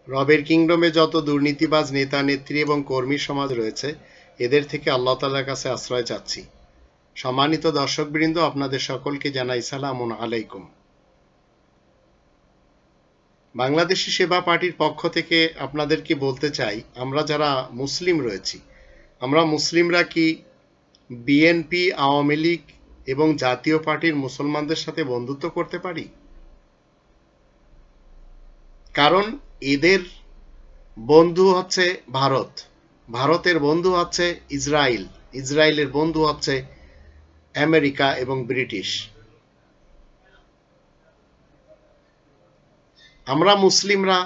রবের কিংডমে যত দুর্নীতিবাজ নেতা নেত্রী এবং কর্মী সমাজ রয়েছে, এদের থেকে আল্লাহ তাআলার কাছে আশ্রয় চাচ্ছি। সম্মানিত দর্শকবৃন্দ, আপনাদের সকলকে জানাই সালামুন আলাইকুম। বাংলাদেশি সেবা পার্টির পক্ষ থেকে আপনাদেরকে বলতে চাই, আমরা যারা মুসলিম রয়েছি, আমরা মুসলিমরা কি বিএনপি, আওয়ামী লীগ এবং জাতীয় পার্টির মুসলমানদের সাথে বন্ধুত্ব করতে পারি? কারণ এদের বন্ধু হচ্ছে ভারত, ভারতের বন্ধু হচ্ছে ইসরায়েল, ইসরায়েলের বন্ধু হচ্ছে আমেরিকা এবং ব্রিটিশ। আমরা মুসলিমরা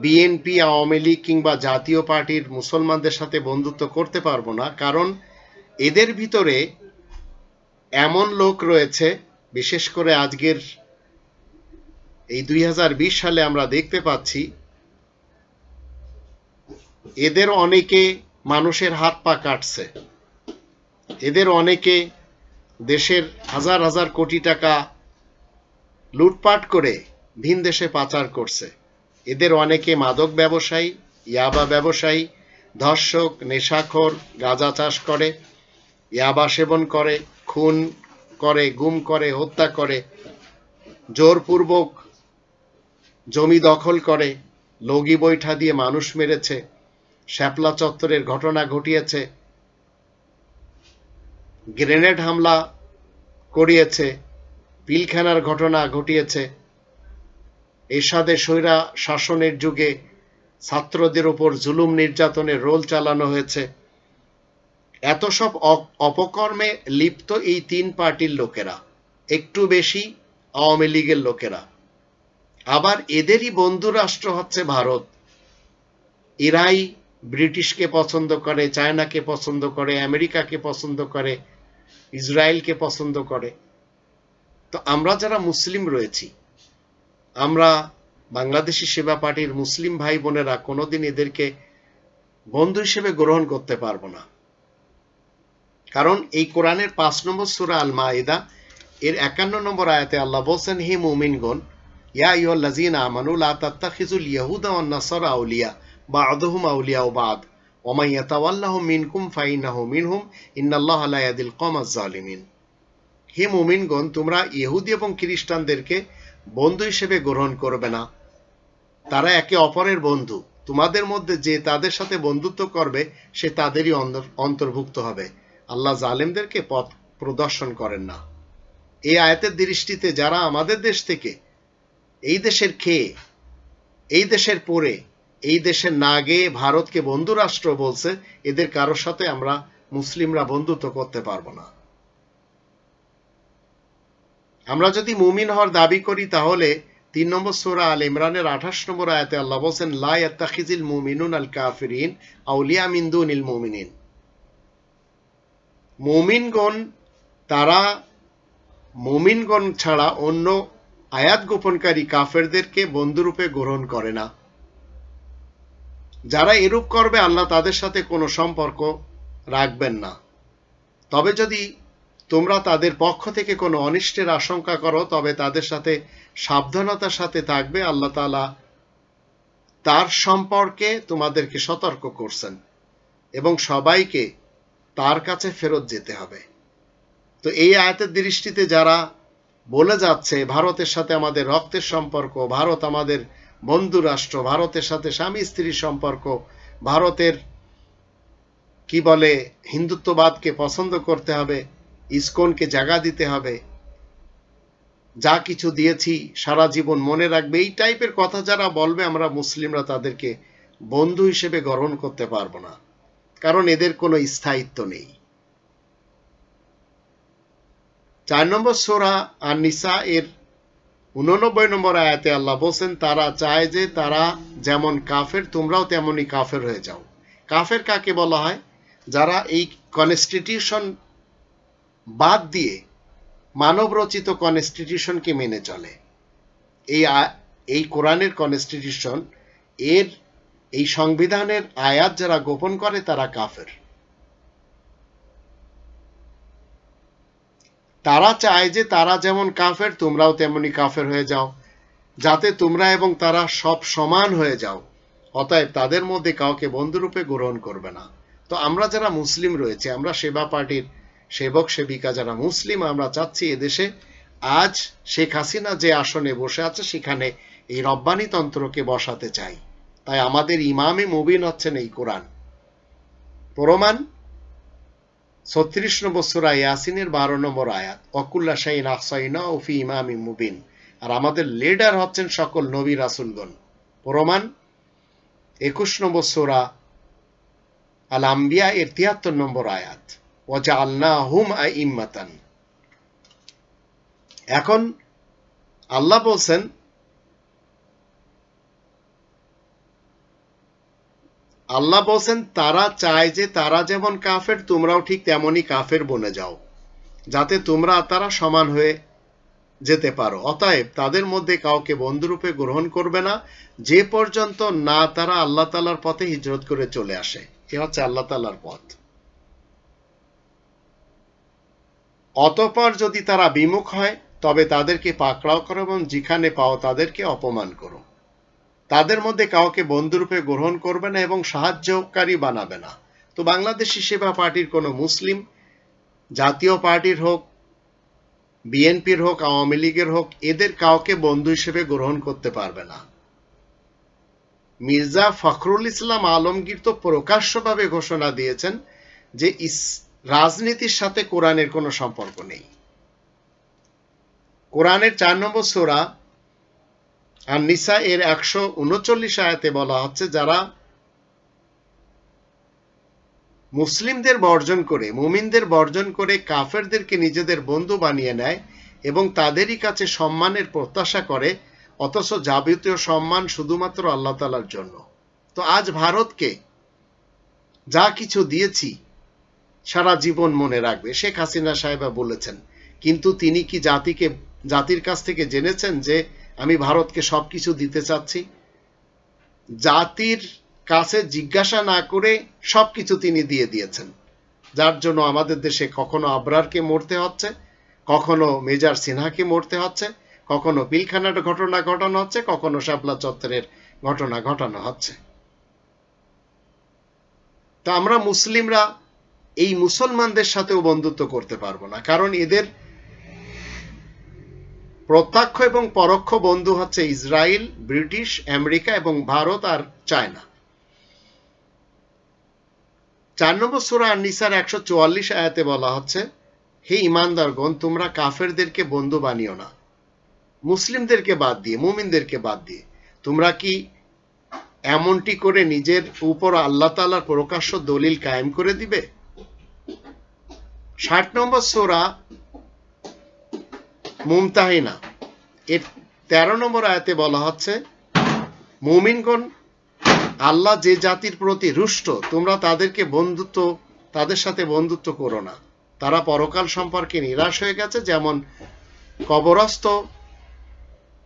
বিএনপি, আওয়ামী লীগ কিংবা জাতীয় পার্টির মুসলমানদের সাথে বন্ধুত্ব করতে পারবো না, কারণ এদের ভিতরে এমন লোক রয়েছে, বিশেষ করে আজকের এই 2020 সালে আমরা দেখতে পাচ্ছি, এদের অনেকে মানুষের হাত পা কাটছে, এদের অনেকে দেশের হাজার হাজার কোটি টাকা লুটপাট করে ভিন দেশে পাচার করছে। এদের অনেকে মাদক ব্যবসায়ী, ইয়াবা ব্যবসায়ী, ধর্ষক, নেশাখোর, গাঁজা চাষ করে, ইয়াবা সেবন করে, খুন করে, গুম করে, হত্যা করে, জোরপূর্বক জমি দখল করে, লগি বৈঠা দিয়ে মানুষ মেরেছে, শ্যাপলা চত্বরের ঘটনা ঘটিয়েছে, গ্রেনেড হামলা করিয়েছে, পিলখানার ঘটনা ঘটিয়েছে। এরশাদের স্বৈরা শাসনের যুগে ছাত্রদের উপর জুলুম নির্যাতনের রোল চালানো হয়েছে। এত সব অপকর্মে লিপ্ত এই তিন পার্টির লোকেরা, একটু বেশি আওয়ামী লীগের লোকেরা। আবার এদেরই বন্ধু রাষ্ট্র হচ্ছে ভারত। এরাই ব্রিটিশকে পছন্দ করে, চায়নাকে পছন্দ করে, আমেরিকাকে পছন্দ করে, ইসরায়েলকে পছন্দ করে। তো আমরা যারা মুসলিম রয়েছি, আমরা বাংলাদেশি সেবা পার্টির মুসলিম ভাই বোনেরা কোনোদিন এদেরকে বন্ধু হিসেবে গ্রহণ করতে পারবো না। কারণ এই কোরআনের 5 নম্বর সূরা আল মাইদা এর 51 নম্বর আয়াতে আল্লাহ বলছেন, হে মুমিনগণ, ইয়া আইয়ুহাল্লাযীনা আমানু লা তাত্তাখিযুল ইয়াহুদা ওয়ান নাসারা আউলিয়া বা'দুহুম আউলিয়াউ বা'দ ওয়া মান ইয়াতাওয়াল্লাহুম মিনকুম ফাইন্নাহু মিনহুম ইন্নাল্লাহা লা ইয়াহদিল কওমাজ জালিমিন। হে মুমিনগণ, তোমরা ইহুদি এবং খ্রিস্টানদেরকে বন্ধু হিসেবে গ্রহণ করবে না, তারা একে অপরের বন্ধু। তোমাদের মধ্যে যে তাদের সাথে বন্ধুত্ব করবে সে তাদেরই অন্তর্ভুক্ত হবে। আল্লাহ জালেমদেরকে পথ প্রদর্শন করেন না। এই আয়াতের দৃষ্টিতে যারা আমাদের দেশ থেকে, এই দেশের খেয়ে, এই দেশের পরে, এই দেশের না গিয়ে ভারতকে বন্ধু রাষ্ট্র বলছে, এদের কারোর সাথে আমরা মুসলিমরা বন্ধুত্ব করতে পারবো না। আমরা যদি মুমিন হওয়ার দাবি করি, তাহলে 3 নম্বর সূরা আল ইমরানের 28 নম্বর আয়াতে আল্লাহ বলেন, লা ইয়াত্তাখিযুল মুমিনুনা আল কাফিরিন আউলিয়া মিন দুনিল মুমিনিন। মুমিনগণ ছাড়া অন্য আয়াত গোপনকারী কাফেরদেরকে বন্ধুরূপে গ্রহণ করে না। যারা এরূপ করবে, আল্লাহ তাদের সাথে কোনো সম্পর্ক রাখবেন না। তবে যদি তোমরা তাদের পক্ষ থেকে কোনো অনিষ্টের আশঙ্কা করো, তবে তাদের সাথে সাবধানতার সাথে থাকবে। আল্লাহ তাআলা তার সম্পর্কে তোমাদেরকে সতর্ক করছেন এবং সবাইকে তার কাছে ফেরত যেতে হবে। তো এই আয়াতের দৃষ্টিতে যারা বলে যাচ্ছে ভারতের সাথে আমাদের রক্তের সম্পর্ক, ভারত আমাদের বন্ধু রাষ্ট্র, ভারতের সাথে স্বামী স্ত্রীর সম্পর্ক, ভারতের কি বলে হিন্দুত্ববাদকে পছন্দ করতে হবে, ইসকনকে জায়গা দিতে হবে, যা কিছু দিয়েছি সারা জীবন মনে রাখবে, এই টাইপের কথা যারা বলবে, আমরা মুসলিমরা তাদেরকে বন্ধু হিসেবে গ্রহণ করতে পারবো না, কারণ এদের কোনো স্থায়িত্ব নেই। 4 নম্বর সূরা আন-নিসা এর 89 নম্বর আয়াতে আল্লাহ বলেন, তারা চায় যে তারা যেমন কাফের তোমরাও তেমনই কাফের হয়ে যাও। কাফের কাকে বলা হয়? যারা এই কনস্টিটিউশন বাদ দিয়ে মানব রচিত কনস্টিটিউশনকে মেনে চলে। এই কোরআনের কনস্টিটিউশন এর এই সংবিধানের আয়াত যারা গোপন করে তারা কাফের। তারা চায় যে তারা যেমন কাফের তোমরাও তেমনি কাফের হয়ে যাও। যাতে তোমরা এবং তারা সব সমান হয়ে যাও, অতএব তাদের মধ্যে কাউকে বন্ধুরূপে গ্রহণ করবে না। তো আমরা যারা মুসলিম রয়েছে, আমরা সেবা পার্টির সেবক সেবিকা যারা মুসলিম, আমরা চাচ্ছি এদেশে আজ শেখ হাসিনা যে আসনে বসে আছে সেখানে এই রব্বানি তন্ত্রকে বসাতে চাই। তাই আমাদের ইমামে মুবিন হচ্ছেন এই কোরআন। প্রমাণ 36 নম্বর সূরা ইয়াসিনের 12 নম্বর আয়াত, ওয়াকুল্লা শাইইন আহসাইনাহু ফি ইমামিন মুবিন। আর আমাদের লিডার হচ্ছেন সকল নবী রাসূলগণ। প্রমাণ 21 নম্বর সূরা আল আম্বিয়া এর 73 নম্বর আয়াত, ওয়াজআলনাহুম আইম্মাতান। এখন আল্লাহ বলছেন তারা চায় যে তারা যেমন কাফের তোমরাও ঠিক তেমনই কাফের বনে যাও, যাতে তোমরা তারা সমান হয়ে যেতে পারো। অতএব তাদের মধ্যে কাউকে বন্ধুরূপে গ্রহণ করবে না যে পর্যন্ত না তারা আল্লাহ তাআলার পথে হিজরত করে চলে আসে। এ হচ্ছে আল্লাহ তাআলার পথ। অতঃপর যদি তারা বিমুখ হয় তবে তাদেরকে পাকড়াও করো এবং যেখানে পাও তাদেরকে অপমান করো। তাদের মধ্যে কাউকে বন্ধুরূপে গ্রহণ করবে না এবং সাহায্যকারী বানাবে না। তো বাংলাদেশি সেবা পার্টির কোনো মুসলিম, জাতীয় পার্টির হোক, বিএনপির হোক, আওয়ামী লীগের হোক, এদের কাউকে বন্ধু হিসেবে গ্রহণ করতে পারবে না। মির্জা ফখরুল ইসলাম আলমগীর তো প্রকাশ্যভাবে ঘোষণা দিয়েছেন যে রাজনীতির সাথে কোরআনের কোনো সম্পর্ক নেই। কোরআনের 4 নম্বর সূরা আন-নিসা এর 139 আয়াতে বলা হচ্ছে, যারা মুসলিমদের বর্জন করে, মুমিনদের বর্জন করে কাফেরদেরকে নিজেদের বন্ধু বানিয়ে নেয় এবং তাদেরই কাছে সম্মানের প্রত্যাশা করে, অথচ যাবতীয় সম্মান শুধুমাত্র আল্লাহ তাআলার জন্য। তো আজ ভারতকে যা কিছু দিয়েছি সারা জীবন মনে রাখবে, শেখ হাসিনা সাহেবা বলেছেন। কিন্তু তিনি কি জাতির কাছ থেকে জেনেছেন যে আমি ভারতকে সবকিছু দিতে চাচ্ছি? জাতির কাছে জিজ্ঞাসা না করে সবকিছু তিনি দিয়ে দিয়েছেন, যার জন্য আমাদের দেশে কখনো আবরারকে মরতে হচ্ছে, কখনো মেজর সিনহাকে মরতে হচ্ছে, কখনো পিলখানার ঘটনা ঘটানো হচ্ছে, কখনো শাপলা চত্বরের ঘটনা ঘটানো হচ্ছে। তো আমরা মুসলিমরা এই মুসলমানদের সাথেও বন্ধুত্ব করতে পারবো না, কারণ এদের প্রত্যক্ষ এবং পরোক্ষ বন্ধু হচ্ছে ইসরায়েল, ব্রিটিশ, আমেরিকা এবং ভারত আর চায়না। 4 নম্বর সূরা আন-নিসার 144 আয়াতে বলা হচ্ছে, হে ঈমানদারগণ, তোমরা কাফেরদেরকে বন্ধু বানিও না, মুসলিমদেরকে বাদ দিয়ে, মুমিনদেরকে বাদ দিয়ে। তোমরা কি এমনটি করে নিজের উপর আল্লাহ তাআলার প্রকাশ্য দলিল কায়েম করে দিবে? 60 নম্বর সূরা মুমতাহিনা এর 13 নম্বর আয়াতে বলা হচ্ছে, মুমিনগণ, আল্লাহ যে জাতির প্রতি রুষ্ট তোমরা তাদের সাথে বন্ধুত্ব করো না। তারা পরকাল সম্পর্কে নিরাশ হয়ে গেছে, যেমন কবরস্থ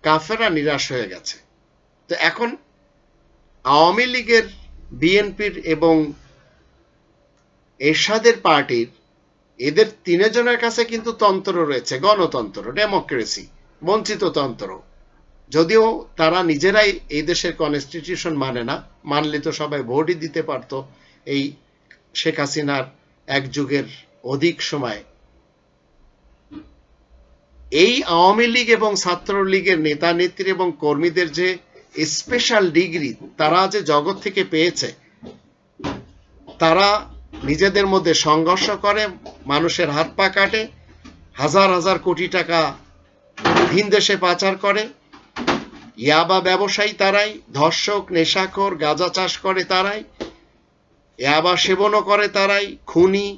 কাফেররা নিরাশ হয়ে গেছে। তো এখন আওয়ামী লীগের, বিএনপির এবং এরশাদের পার্টির, এদের তিনজনের কাছে কিন্তু তন্ত্র রয়েছে, গণতন্ত্র, ডেমোক্রেসি, বঞ্চিত তন্ত্র। যদিও তারা নিজেরাই এই দেশের কনস্টিটিউশন মানে না, মানলে তো সবাই ভোটই দিতে পারত এই শেখ হাসিনার এক যুগের অধিক সময়। এই আওয়ামী লীগ এবং ছাত্রলীগের নেতা নেত্রী এবং কর্মীদের যে স্পেশাল ডিগ্রি তারা যে জগৎ থেকে পেয়েছে, তারা নিজেদের মধ্যে সংঘর্ষ করে, মানুষের হাত পা কাটে, হাজার হাজার কোটি টাকা ভিন দেশে পাচার করে, ইয়াবা ব্যবসায়ী তারাই, ধর্ষক, নেশাখোর, গাঁজা চাষ করে তারাই, ইয়াবা সেবনও করে তারাই, খুনি,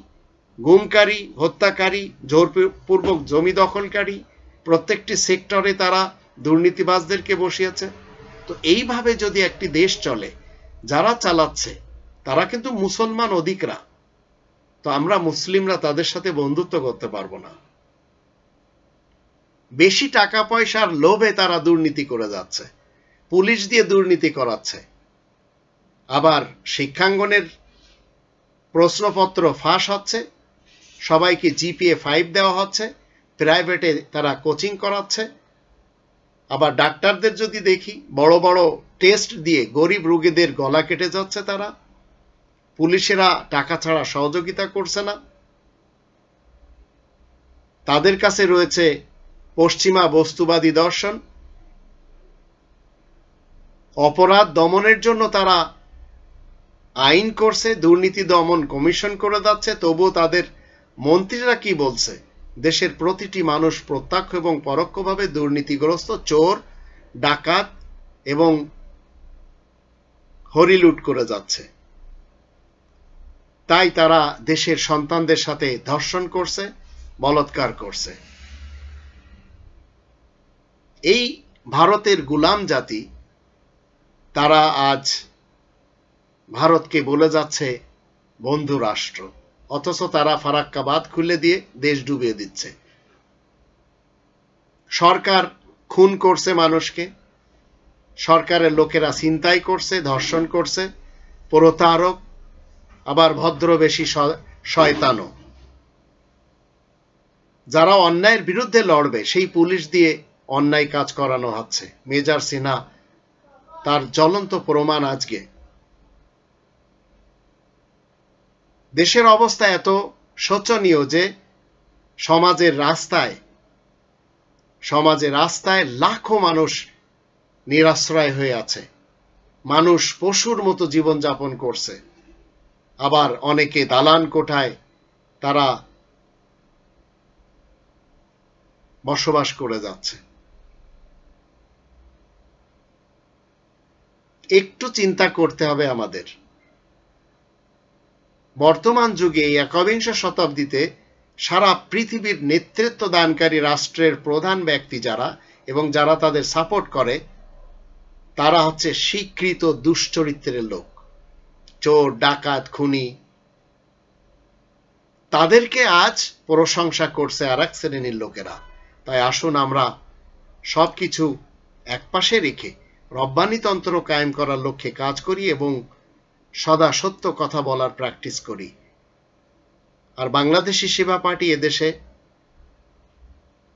গুমকারী, হত্যাকারী, জোরপূর্বক জমি দখলকারী, প্রত্যেকটি সেক্টরে তারা দুর্নীতিবাজদেরকে বসিয়েছে। তো এইভাবে যদি একটি দেশ চলে, যারা চালাচ্ছে তারা কিন্তু মুসলমান অধিকরা, তো আমরা মুসলিমরা তাদের সাথে বন্ধুত্ব করতে পারবো না। বেশি টাকা পয়সার লোভে তারা দুর্নীতি করে যাচ্ছে, পুলিশ দিয়ে দুর্নীতি করাচ্ছে, আবার শিক্ষাঙ্গনের প্রশ্নপত্র ফাঁস হচ্ছে, সবাইকে GPA 5 দেওয়া হচ্ছে, প্রাইভেটে তারা কোচিং করাচ্ছে, আবার ডাক্তারদের যদি দেখি, বড় বড় টেস্ট দিয়ে গরিব রোগীদের গলা কেটে যাচ্ছে তারা। পুলিশেরা টাকা ছাড়া সহযোগিতা করছে না। তাদের কাছে রয়েছে পশ্চিমা বস্তুবাদী দর্শন। অপরাধ দমনের জন্য তারা আইন করছে, দুর্নীতি দমন কমিশন করে যাচ্ছে, তবুও তাদের মন্ত্রীরা কি বলছে? দেশের প্রতিটি মানুষ প্রত্যক্ষ এবং পরোক্ষভাবে দুর্নীতিগ্রস্ত, চোর, ডাকাত এবং হরিলুট করে যাচ্ছে। তাই তারা দেশের সন্তানদের সাথে ধর্ষণ করছে, বলাৎকার করছে। এই ভারতের গোলাম জাতি, তারা আজ ভারতকে বলে যাচ্ছে বন্ধু রাষ্ট্র, অথচ তারা ফারাক্কা বাঁধ খুলে দিয়ে দেশ ডুবিয়ে দিচ্ছে। সরকার খুন করছে মানুষকে, সরকারের লোকেরা ছিনতাই করছে, ধর্ষণ করছে, প্রতারক, আবার ভদ্রবেশী শয়তানও। যারা অন্যায়ের বিরুদ্ধে লড়বে সেই পুলিশ দিয়ে অন্যায় কাজ করানো হচ্ছে। মেজর সিনহা তার জ্বলন্ত প্রমাণ আজকে। দেশের অবস্থা এত শোচনীয় যে সমাজের রাস্তায় লাখো মানুষ নিরাশ্রয় হয়ে আছে। মানুষ পশুর মতো জীবনযাপন করছে। আবার অনেকে দালান কোঠায় তারা বসবাস করে যাচ্ছে। একটু চিন্তা করতে হবে আমাদের। বর্তমান যুগে একবিংশ শতাব্দীতে সারা পৃথিবীর নেতৃত্ব দানকারী রাষ্ট্রের প্রধান ব্যক্তি যারা এবং যারা তাদের সাপোর্ট করে, তারা হচ্ছে স্বীকৃত দুশ্চরিত্রের লোক, চোর, ডাকাত, খুনি। তাদেরকে আজ প্রশংসা করছে আর এক শ্রেণীর লোকেরা। তাই আসুন আমরা সবকিছু একপাশে রেখে রব্বানিতন্ত্র কায়েম করার লক্ষ্যে কাজ করি এবং সদা সত্য কথা বলার প্র্যাকটিস করি। আর বাংলাদেশি সেবা পার্টি এদেশে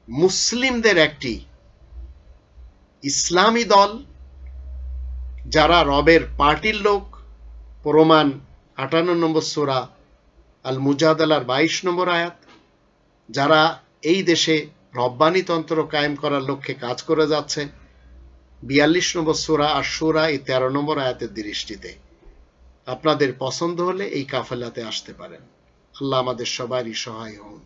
মুসলিমদের একটি ইসলামী দল, যারা রবের পার্টির লোক। প্রমাণ 58 নম্বর সূরা আল মুজাদালার 22 নম্বর আয়াত। যারা এই দেশে রব্বানিতন্ত্র কায়েম করার লক্ষ্যে কাজ করে যাচ্ছে 42 নম্বর সূরা আশ-শূরা এই 13 নম্বর আয়াতের দৃষ্টিতে। আপনাদের পছন্দ হলে এই কাফেলাতে আসতে পারেন। আল্লাহ আমাদের সবারই সহায় হন।